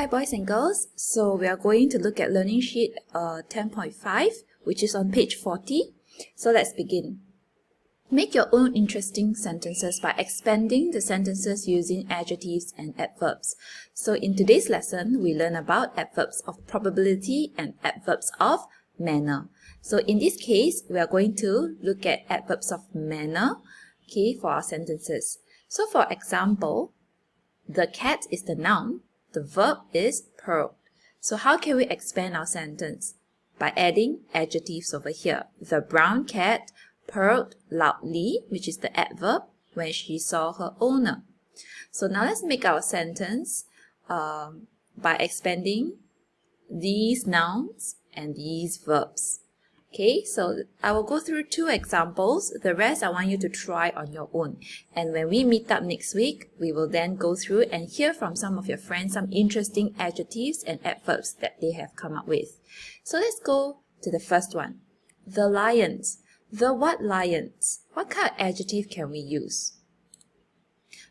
Hi boys and girls, so we are going to look at Learning Sheet 10.5, which is on page 40. So let's begin. Make your own interesting sentences by expanding the sentences using adjectives and adverbs. So in today's lesson, we learn about adverbs of probability and adverbs of manner. So in this case, we are going to look at adverbs of manner, okay, for our sentences. So for example, the cat is the noun. The verb is purred. So how can we expand our sentence? By adding adjectives over here. The brown cat purred loudly, which is the adverb, when she saw her owner. So now let's make our sentence by expanding these nouns and these verbs. Okay, so I will go through 2 examples. The rest I want you to try on your own. And when we meet up next week, we will then go through and hear from some of your friends some interesting adjectives and adverbs that they have come up with. So let's go to the first one. The lions. The what lions? What kind of adjective can we use?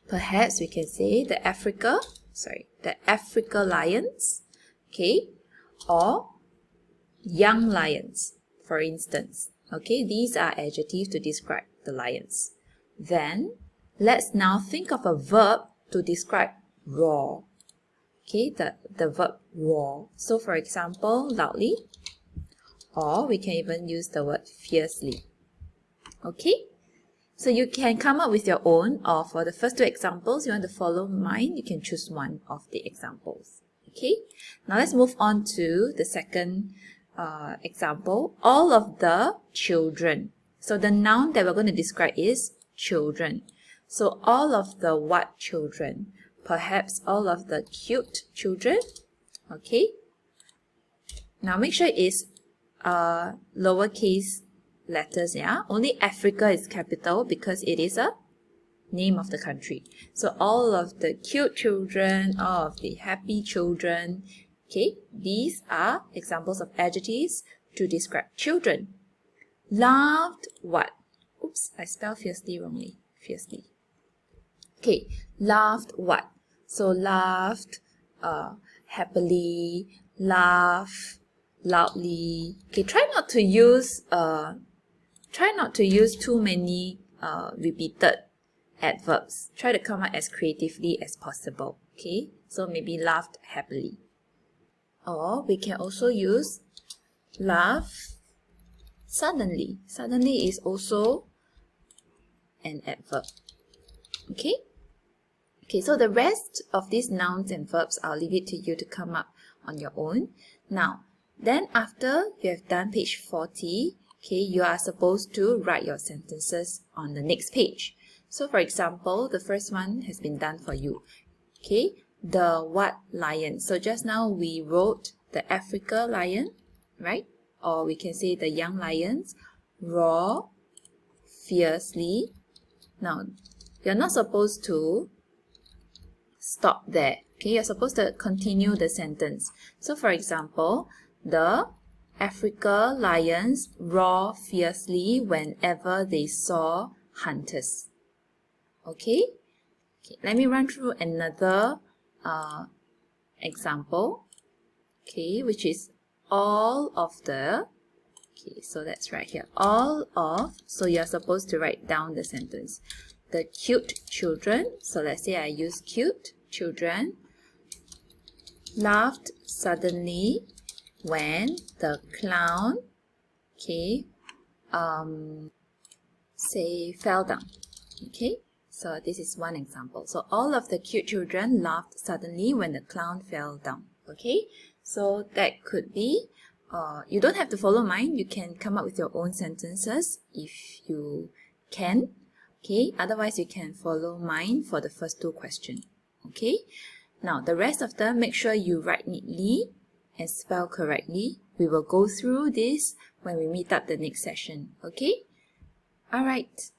Perhaps we can say the Africa lions, okay, or young lions. For instance, okay, these are adjectives to describe the lions. Then, let's now think of a verb to describe roar. Okay, the verb roar. So for example, loudly, or we can even use the word fiercely. Okay, so you can come up with your own, or for the first 2 examples, you want to follow mine, you can choose one of the examples. Okay, now let's move on to the second example, all of the children. So the noun that we're going to describe is children. So all of the what children? Perhaps all of the cute children. Okay. Now make sure it's lowercase letters, yeah. Only Africa is capital because it is a name of the country. So all of the cute children, all of the happy children. Okay, these are examples of adjectives to describe children. Laughed what? Oops, I spelled fiercely wrongly. Fiercely. Okay, laughed what? So laughed happily, laugh loudly. Okay, try not to use too many repeated adverbs. Try to come up as creatively as possible. Okay, so maybe laughed happily. Or we can also use laugh suddenly. Suddenly is also an adverb. Okay? Okay, so the rest of these nouns and verbs, I'll leave it to you to come up on your own. Now, then after you have done page 40, okay, you are supposed to write your sentences on the next page. So for example, the first one has been done for you. Okay? The what lion? So just now we wrote the Africa lion, right? Or we can say the young lions roar fiercely. Now, you're not supposed to stop there. Okay, you're supposed to continue the sentence. So for example, the Africa lions roar fiercely whenever they saw hunters. Okay? Okay, let me run through another example, okay, which is all of the, okay, so that's right here, all of, so you're supposed to write down the sentence. The cute children, so let's say I use cute children, laughed suddenly when the clown, okay, say fell down, okay. So this is one example. So all of the cute children laughed suddenly when the clown fell down. Okay, so that could be, you don't have to follow mine. You can come up with your own sentences if you can. Okay, otherwise you can follow mine for the first 2 questions. Okay, now the rest of them, make sure you write neatly and spell correctly. We will go through this when we meet up the next session. Okay, alright.